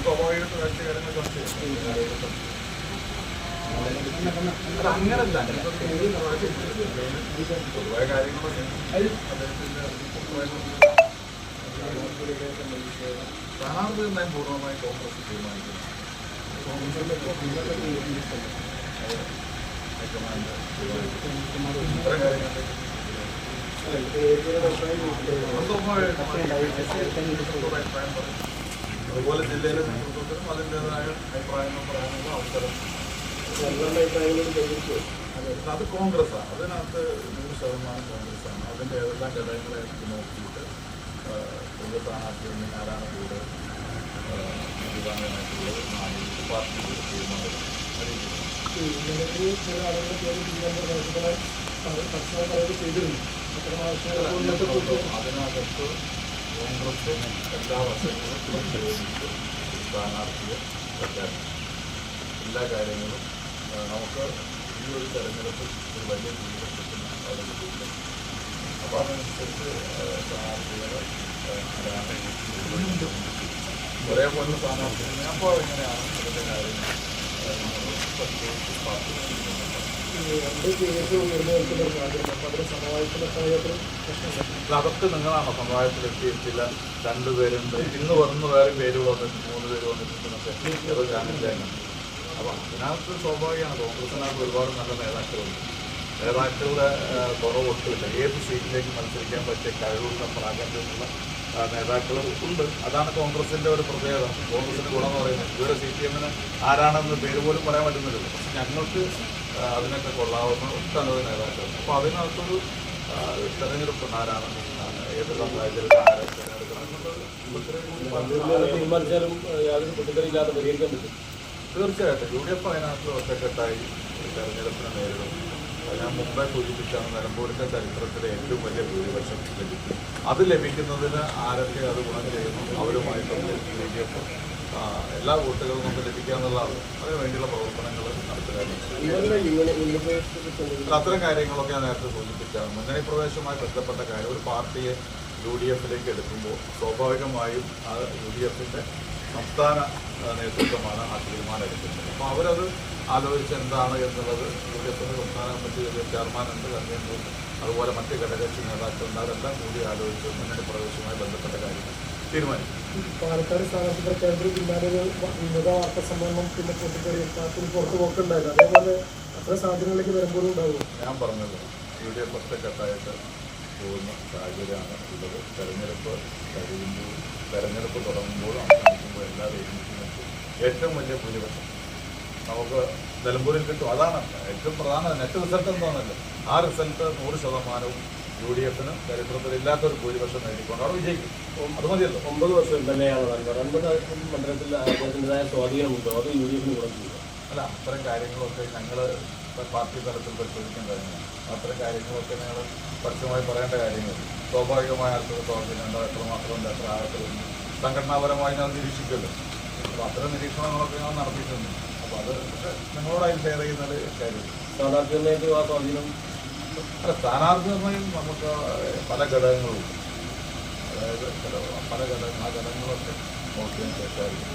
സ്വാഭാവികമായിട്ട് രാഷ്ട്രീയ കാര്യങ്ങൾ ചർച്ച ചെയ്യും. അത് അങ്ങനല്ല, പൊതുവായ കാര്യങ്ങളൊക്കെ അദ്ദേഹത്തിൻ്റെ സ്ഥാനാർത്ഥി നിർണ്ണയം പൂർണ്ണമായി കോൺഗ്രസ് തീരുമാനിക്കുന്നു. ഹൈക്കമാൻഡ് ഇത്തരം കാര്യങ്ങൾ അതുപോലെ ജില്ലയിലെ നേതൃത്വത്തിനും അതിൻ്റെതായ അഭിപ്രായങ്ങൾ പറയാനുള്ള അവസരം അത് കോൺഗ്രസ്സാണ്. അതിനകത്ത് 100% കോൺഗ്രസ്സാണ്. അതിൻ്റെ ഏതെല്ലാം ഘടകങ്ങളെ നോക്കിയിട്ട് കോൺഗ്രസ് സ്ഥാനാർത്ഥി ആരാണ് കൂടുതൽ തീരുമാനമായിട്ടുള്ളത് പാർട്ടി തീരുമാനം. അതിനകത്ത് കോൺഗ്രസ് എല്ലാ വർഷങ്ങളും സ്ഥാനാർത്ഥിയെ പ്രഖ്യാപിക്കും. എല്ലാ കാര്യങ്ങളും നമുക്ക് ഈ ഒരു തെരഞ്ഞെടുപ്പിൽ ഒരു വലിയ ഭൂരിപക്ഷത്തിന് അവിടെ കിട്ടും. അപ്പോൾ അതനുസരിച്ച് സ്ഥാനാർത്ഥികളെ ഒരേപോലെ സ്ഥാനാർത്ഥികളെ അപ്പോൾ എങ്ങനെയാണ് ഇതിൻ്റെ കാര്യങ്ങൾ അതൊക്കെ നിങ്ങളാണോ സമവായത്തിലെത്തിയിട്ടില്ല? രണ്ടുപേരുണ്ട്, ഇന്ന് വന്ന് വേറെ പേര് വന്നിട്ടുണ്ട്, 3 പേര് വന്നിട്ടുണ്ടെന്നൊക്കെ ഏതോ ചാനലിലാണ്. അപ്പോൾ അതിനകത്ത് സ്വാഭാവികമാണ്. കോൺഗ്രസിനകത്ത് ഒരുപാട് നല്ല നേതാക്കളുണ്ട്. നേതാക്കളുടെ കുറവൊട്ടുമില്ല. ഏത് സീറ്റിലേക്ക് മത്സരിക്കാൻ പറ്റിയ കഴിവുള്ള പ്രാഗൽഭ്യമുള്ള നേതാക്കൾ ഉണ്ട്. അതാണ് കോൺഗ്രസിൻ്റെ ഒരു പ്രത്യേകത. കോൺഗ്രസിൻ്റെ ഗുണമെന്ന് പറയുന്നത് ഇതുവരെ CPM ആരാണെന്ന് പേര് പോലും പറയാൻ പറ്റുന്നില്ലല്ലോ. പക്ഷെ ഞങ്ങൾക്ക് അതിനൊക്കെ കൊള്ളാവുന്ന ഒട്ടനവധി നേതാക്കൾ. അപ്പോൾ അതിനകത്തൊരു തെരഞ്ഞെടുപ്പുണ്ട്. ആരാണ് ഏതെല്ലാം സാഹചര്യത്തിൽ ആരെ തിരഞ്ഞെടുക്കണം തീർച്ചയായിട്ടും UDF അതിനകത്ത് ഒറ്റക്കെട്ടായി തെരഞ്ഞെടുപ്പിനെ നേരിടും. ഞാൻ മുമ്പേ സൂചിപ്പിച്ചാണ് നിലമ്പൂരിൻ്റെ ചരിത്രത്തിലെ ഏറ്റവും വലിയ ഭൂരിപക്ഷം ലഭിക്കും. അത് ലഭിക്കുന്നതിന് ആരൊക്കെ അത് ഗുണം ചെയ്യുന്നു അവരുമായിട്ടൊക്കെ UDF എല്ലാ വോട്ടുകളും നമുക്ക് ലഭിക്കുക എന്നുള്ളതാണ്. അതിനുവേണ്ടിയുള്ള പ്രവർത്തനങ്ങൾ നടത്തുക. അത്തരം കാര്യങ്ങളൊക്കെ ഞാൻ നേരത്തെ സൂചിപ്പിച്ചാണ്. മുന്നണി പ്രവേശവുമായി ബന്ധപ്പെട്ട കാര്യം ഒരു പാർട്ടിയെ UDFിലേക്ക് എടുക്കുമ്പോൾ സ്വാഭാവികമായും ആ UDFിൻ്റെ സംസ്ഥാന നേതൃത്വമാണ് ആ തീരുമാനം എടുക്കുന്നത്. അപ്പോൾ അവരത് ആലോചിച്ച് എന്താണ് എന്നുള്ളത് UDFിൻ്റെ സംസ്ഥാന കമ്മിറ്റി ചെയർമാനുണ്ട്, കൺവീനറുണ്ട്, അതുപോലെ മറ്റ് ഘടകകക്ഷി നേതാക്കളുണ്ട്. അതെല്ലാം കൂടി ആലോചിച്ച് മുന്നണി പ്രവേശവുമായി ബന്ധപ്പെട്ട കാര്യങ്ങൾ തീരുമാനിക്കും. പാലക്കാട് സ്ഥാനാർത്ഥി പ്രഖ്യാപനത്തിന് പിന്നാലെ വിനോദ വാർത്താ സമ്മേളനം പിന്നെ പൊട്ടിക്കറി പുറത്ത് പോക്കുണ്ടായില്ല. അതേപോലെ അത്ര സാഹചര്യങ്ങളിലേക്ക് വരുമ്പോഴും ഉണ്ടാവും. ഞാൻ പറഞ്ഞത് UDF ഒറ്റക്കെട്ടായിട്ട് പോകുന്ന സാഹചര്യമാണ് ഉള്ളത്. തെരഞ്ഞെടുപ്പ് കഴിയുമ്പോൾ തെരഞ്ഞെടുപ്പ് തുടങ്ങുമ്പോൾ അവസാനിക്കുമ്പോൾ എല്ലാ വേദിക്കും ഏറ്റവും വലിയ ഭൂരിപക്ഷം നമുക്ക് നിലമ്പൂരിൽ കിട്ടും. അതാണ് ഏറ്റവും പ്രധാന നെറ്റ് റിസൾട്ട് എന്താണല്ലോ. ആ റിസൾട്ട് 100% UDFിന് ചരിത്രത്തിലില്ലാത്തൊരു ഭൂരിപക്ഷം നേടിക്കൊണ്ട് അവിടെ വിജയിക്കും. അത് മതിയല്ലോ. 9 വർഷം തന്നെയാണ് 9 മണ്ഡലത്തിൽ അദ്ദേഹത്തിൻ്റെതായ സ്വാധീനമുണ്ടോ അത് UDFിന് ഗുണം ചെയ്യും? അല്ല, അത്തരം കാര്യങ്ങളൊക്കെ ഞങ്ങൾ പാർട്ടി തലത്തിൽ പരിശോധിക്കേണ്ട കാര്യങ്ങളാണ്. അത്തരം കാര്യങ്ങളൊക്കെ ഞങ്ങൾ പരസ്യമായി പറയേണ്ട കാര്യങ്ങൾ. സ്വാഭാവികമായ ആൾക്കാർ സ്വാധീനം എത്രമാത്രം എത്ര ആഴത്തിലുണ്ട് സംഘടനാപരമായി ഞാൻ നിരീക്ഷിക്കുമല്ലോ. അപ്പോൾ അത്തരം നിരീക്ഷണങ്ങളൊക്കെ ഞങ്ങൾ നടത്തിയിട്ടുണ്ട്. അപ്പോൾ അത് നിങ്ങളോടായി ഷെയർ ചെയ്യുന്നത് കാര്യം. സ്ഥാനാർത്ഥി നിർണ്ണയത്തിൽ ആ സ്വാധീനം അല്ല, സ്ഥാനാർത്ഥി നിർണ്ണയം നമുക്ക് പല ഘടകങ്ങളുണ്ട്. അതായത് പല ഘടകങ്ങൾ ആ ഘടകങ്ങളൊക്കെ നോക്കിയതിന് ശേഷമായിരിക്കും.